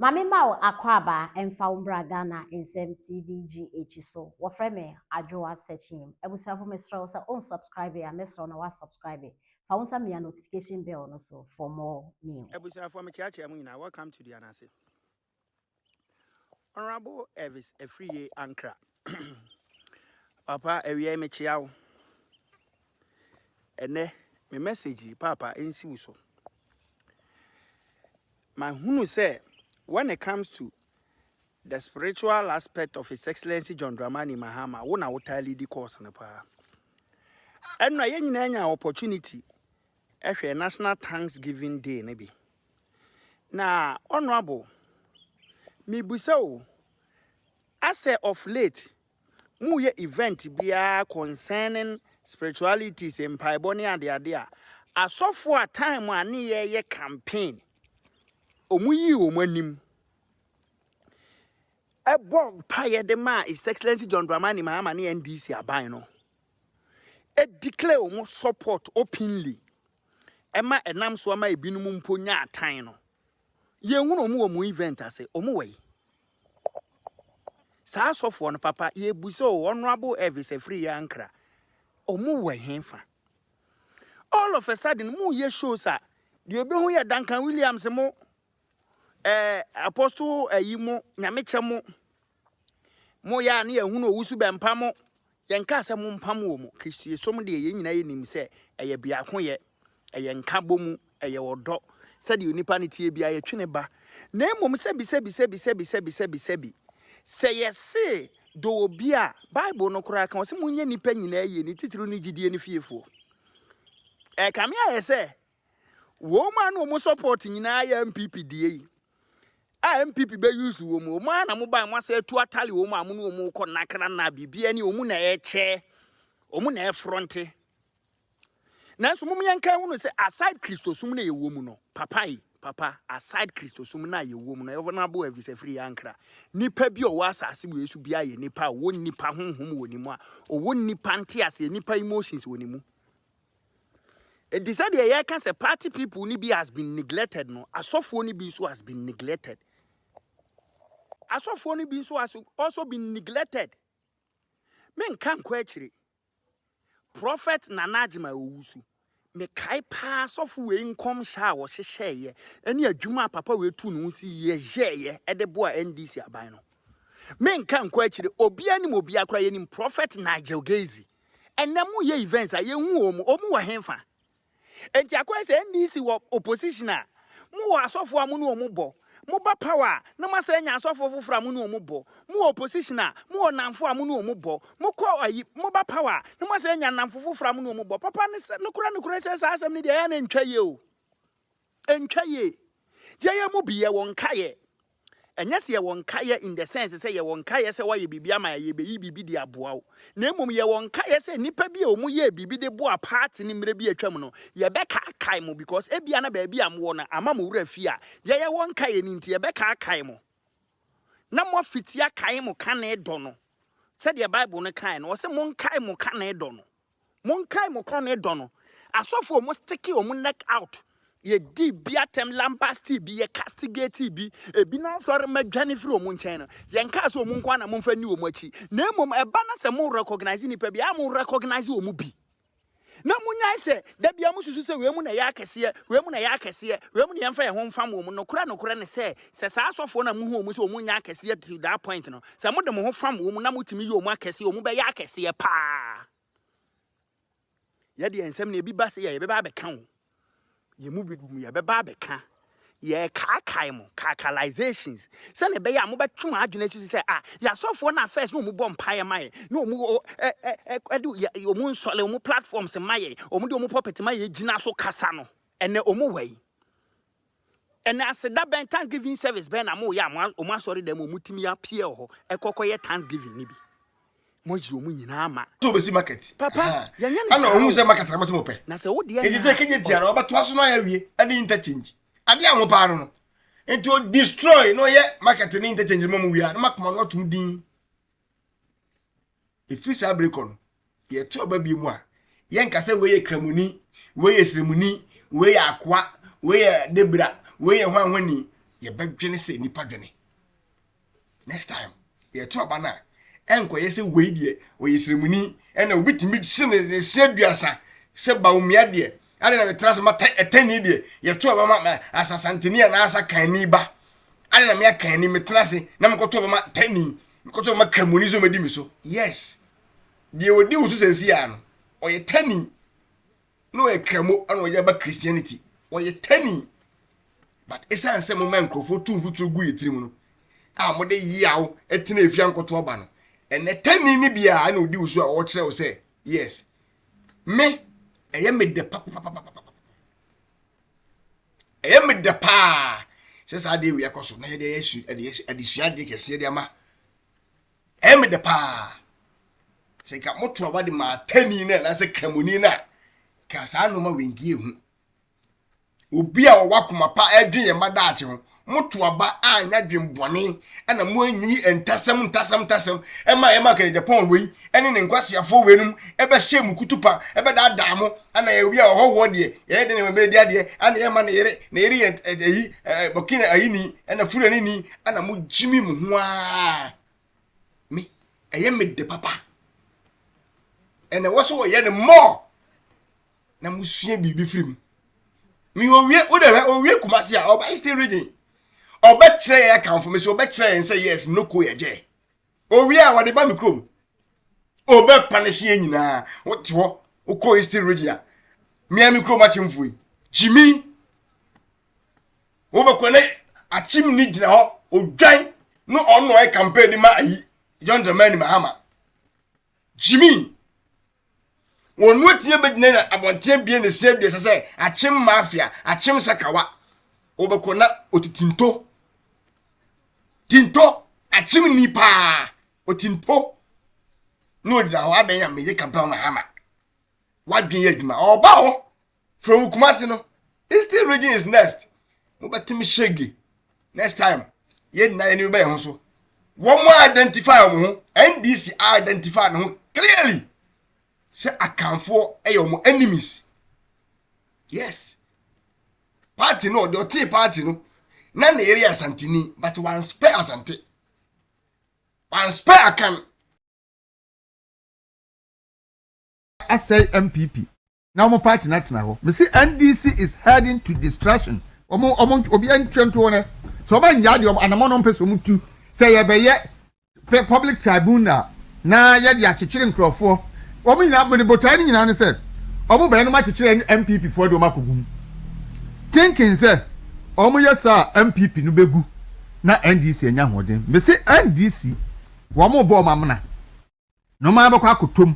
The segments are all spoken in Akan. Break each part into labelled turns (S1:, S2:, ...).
S1: Mami Mao Akwaba and Faumbra Ghana in SEM TVGH so wafre me adwoa searching ebusa for mesra so on subscribe ya mesra na wa subscribe fa wonsa me notification bell no so for more news
S2: Ebusa for me chacha mu nyina welcome to the Anase. Honorable Elvis Ay3ka Ankra. Papa ewie me chiao. Ene me message papa ensi wuso. My hunu say when it comes to the spiritual aspect of His Excellency John Dramani Mahama, wona wota lead the course na pa. Enna ye nyina nya opportunity ehwe National Thanksgiving Day na bi. Na honorable me busa o as of late muye event bia concerning spiritualities and paiboni and the asofo a time ani ye campaign omuyi omanim ebom paye de ma His Excellency John Dramani Mahama ne NDC aban no e declare omo support openly ema enam so ama ebinum mponya atan no ye hunu omo event ase omo wei sa asofo no papa ye buso honorable Elvis Ay3ka Ankra omo we henfa all of a sudden mu ye shows a de obi hu ye Duncan Williams mo apostle ayimo nyameche mo ya na ehunu owusu bempa mo yenka ase mo mpam wo mo Kristo yesom de ye nyina ye nim se eye biako ye eye nka bomu eye wodo se de onipa ne tie bia ye twene ba na emom se bi se yesi do obi a Bible no kura kan se munye nipa nyina ye ni titiri ni gidie ni fiefo kame aye se wo ma no mo support nyina ya MPP die MPP be use wo mo ma na mo ba mo ase tu atale wo mo amu no mo ko nakra na bibia ni omu na eche omu na efronte na so mo yanka hu no se aside Christosum na ye wo mu no papa aside Christosum na ye wo mu na Honorable Elvis Ay3ka Ankra nipa bi o wa asase bo yesu bia ye nipa wo nipa honhom wo ni mu a o wo nipa nte ase nipa emotions wo ni mu. It decided ye can say party people ni be has been neglected no asofo ni bi so has been neglected. Asofo ni bi so has also been neglected. Men kan kwa chire prophet nanajima owusu me kai pa asofo we nkom sha wo hyehye ye ene adwuma papa we tu no si ye ye e de bo a NDC aban no men kan kwa chire obi anim obi akora ye nim prophet Nigel Gazi enemu ye events a ye hu omu wo henfa enti akwa se NDC wo opposition a mu asofo amu no omu bo mu ba power na ma se nya asofo fofora amu no omu bo mu opposition a mu onamfo amu no omu bo mu ko ayi mu ba power na ma se nya namfo fofora amu no omu bo papa ne se no kura se sa asem ne de ya na ntwaye o ntwaye ye mu bi ye won kaye enya se ye won kaye in the sense say ye won kaye se wa ye bibia ma ye be yi bibi di aboa o na emom ye won kaye se nipa bi o mu ye bibi de bo a party ni mre bi atwam no ye be ka kai mo because ebia na ba bia mo na ama mo wura fi a ye won kaye ni nti ye be ka kai mo na mo fitia kai mo ka na edo no se de Bible no kai no se mo kai mo ka na edo no mo kai mo ka na edo no asofo mo sticky o mo neck out ye di biatem lambasti bi ye castigate bi ebi na sori madwane firi omu nchen no ye nka so omu nkwa na mo mfa ni omu achi na emom eba na se mo recognize ni pa bi a mo recognize omu bi na mo nyai se da bia mo susu se we mu na ya akese we mu na ya akese we mu na yemfa ye ho mfa mo no kura ne se saa asofo na mo hu omu se omu nya akese to that point no se mo de mo ho fam omu na mo timi ye omu akese omu be ya akese pa ye de ensem na ebi ba se ye be ba be kan ye mu bidum ye beba beka ye kai mo calculations se ne be ya mo betwe adwene si se ya sofo na first no mu bom paye maye no mu edu omu nsole omu platforms maye omu de omu property maye gina so kasa no ene omu wei ene aseda ben Thanksgiving service ben na mo ya omu asori dem omu timi ya pie ho ekokoye Thanksgiving ni bi moji omu nyina ama
S3: so be si market
S2: papa yanya ne
S3: ana omu se market na mo pe
S2: na se wo de ya
S3: e say kenye dia na obato aso na ya wie ani interchange ade a mo pa no enti o destroy no ye market ni interchange mo wie na makoma no tum din e free sa break on ye to ba bi mu a ye nka se we ye kramuni we ye sremuni we ye akwa we ye debra we ye hwanhwani ye bedwene se nipa dwene next time ye to aba na enko ye se we die we yesremuni ena obitimi sine se duasa se ba umia de ale na metra se mata etani de ye to aba ma asasanteni na asa kanni ba ale na me kanni metra se na mekoto aba ma tani mekoto ma kramuni zo medi mi so yes de odi usu se sia no oye tani no e kramo ana oye ba Christianity oye tani but esa anse mo man krofo tumfutu gu yetiri mu no a mo de yaw etina efia nkoto oba no ene tani ni bia ana odi usu a o kire o se yes me eye me de papa eye me de pa se sa de wi akoso na ye de yesu de sua de kese de ama eye me de pa se ka moto oba de ma tani na se kramoni na ka sa no ma wengi ehu obi a wakoma pa adwen ye madaache ho moto aba anya dwembone ana mo anyi entasam ema ka Japan wei ene ne nkwasiafo wenum ebe hyem kutupa ebe da damo ana ye obi a hoho de ye de ne me de ade ana ye ma na yere yi bokina ayini ana furani ni ana mo jimi mu ho a me eye me de papa ene wo so ye ne mo na musua bibi firim mi owie kumasi a oba still reading oba kire ya confirmation oba kire en say yes no ko ye je owie a wade ba mikrom oba punish ye nyina wo ko still reading a mi mikrom a chimfui jimi oba ko ne achim ni gina ho odwan no ono e campaign ma ayi John Dramani Mahama jimi wonu atie bedina na abonten bie ne sebie sese achim mafia achim sakawa obekona otitinto achim nipa otinto no dira ho adan ya meje campaign na hama wadwen ya adwuma oba ho from Kumasi no still region is next mo batim shege next time ye na any be ho so wo mo identify mo ho NDC identify no clearly say account for your enemies. Yes. Party no, the tea party no. None the area Santini, but one spare Asante. One spare account.
S4: I say MPP. Now my party not now. Me see NDC is heading to destruction. Obi entry to one. So man yadi anamon person mutu say ye public tribunal. Na yadi achichire nkrofo. Omo nyina me botani nyina ne se omo be no ma kekere MPP for do makogum thinking say omo yesa MPP no begu na NDC anya hoden me se NDC wo mo bo mamna no ma be kwa akotom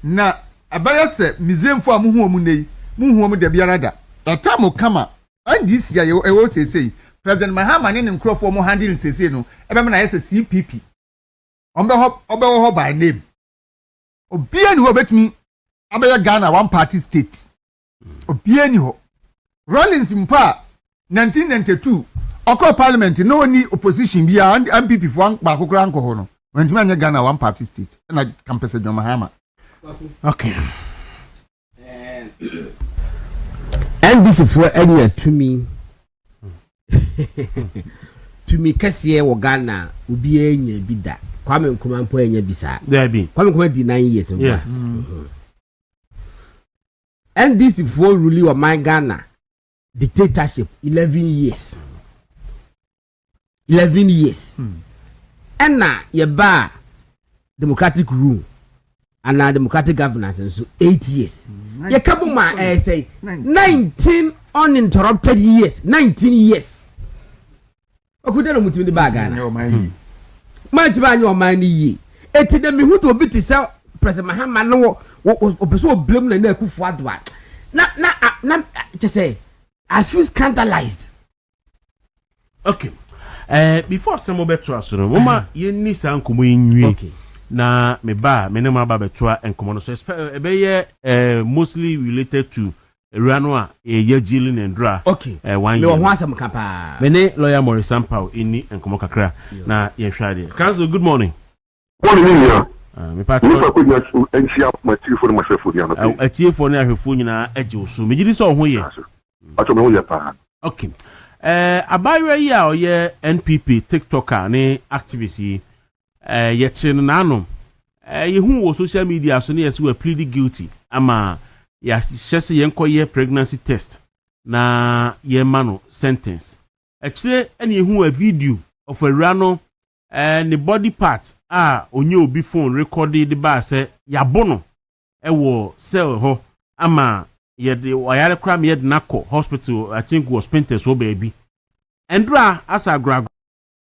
S4: na abaya se mizemfo amuhu omu nei muhu omu da biara da etamo kama NDC ya ewo sesei President Mahama ne nkrofo mo handle sesei no ebe me na yesa CPP obe ho by name Obia ni ho betimi abaya Ghana one party state. Obia ni ho. Rollins mpa 1992 okọ parliament no ni opposition bia and MPP fo ba kokora anko ho no. Wentimi anya Ghana one party state. Na campus John Mahama. Okay.
S5: NDC for anywhere to me. To me kase wo Ghana obia nya bi da. Kwame Nkrumah mpo enya bisa.
S6: There be.
S5: Kwame Nkrumah di 9 years in
S6: yes.
S5: NDC for rule of my Ghana dictatorship 11 years. 11 years. And na ye ba democratic rule and na democratic governance and so 8 years. Ye kabuma say 19 uninterrupted years. 19 years. Okudelo mutu di ba Ghana. Man ti ba nyo man ni yi eti de me hu to obi ti se President Mahama no opeso blame na Akufo Addo na just say I feel scandalized.
S6: Okay. Before some beto aso no mama ye ni san komo nwie.
S5: Okay.
S6: Na me ne ma ba beto enkomo no so mostly related to Rano a ye jilin and dra.
S5: Okay.
S6: 1 year.
S5: Me ho asem kapa.
S6: Me ne lawyer Maurice Sampao ini enkomo kakra na ye hwade. Council, good morning.
S7: Good morning.
S6: Me patro.
S7: You could just NCA my telephone myself for the other.
S6: A telephone na ahwefo nyina agye so. Me gidi so ho ye.
S7: Acho me wo ya pa.
S6: Okay. abayewa yi a ɔyɛ NPP TikToker ne activist yi yɛkyere no n'anom yehu wɔ social media so ne yɛsɛ wɔ plead guilty ama yɛahyɛ sɛ yɛnkɔyɛ pregnancy test na yɛma no sentence akyire ɛne yehu a video of awura no ne body part onye obi phone recorded the ba sɛ yabo no ɛwɔ cell hɔ ama yɛde wayare kra me yɛde nakɔ hospital I think was painted so baby endra asa agrag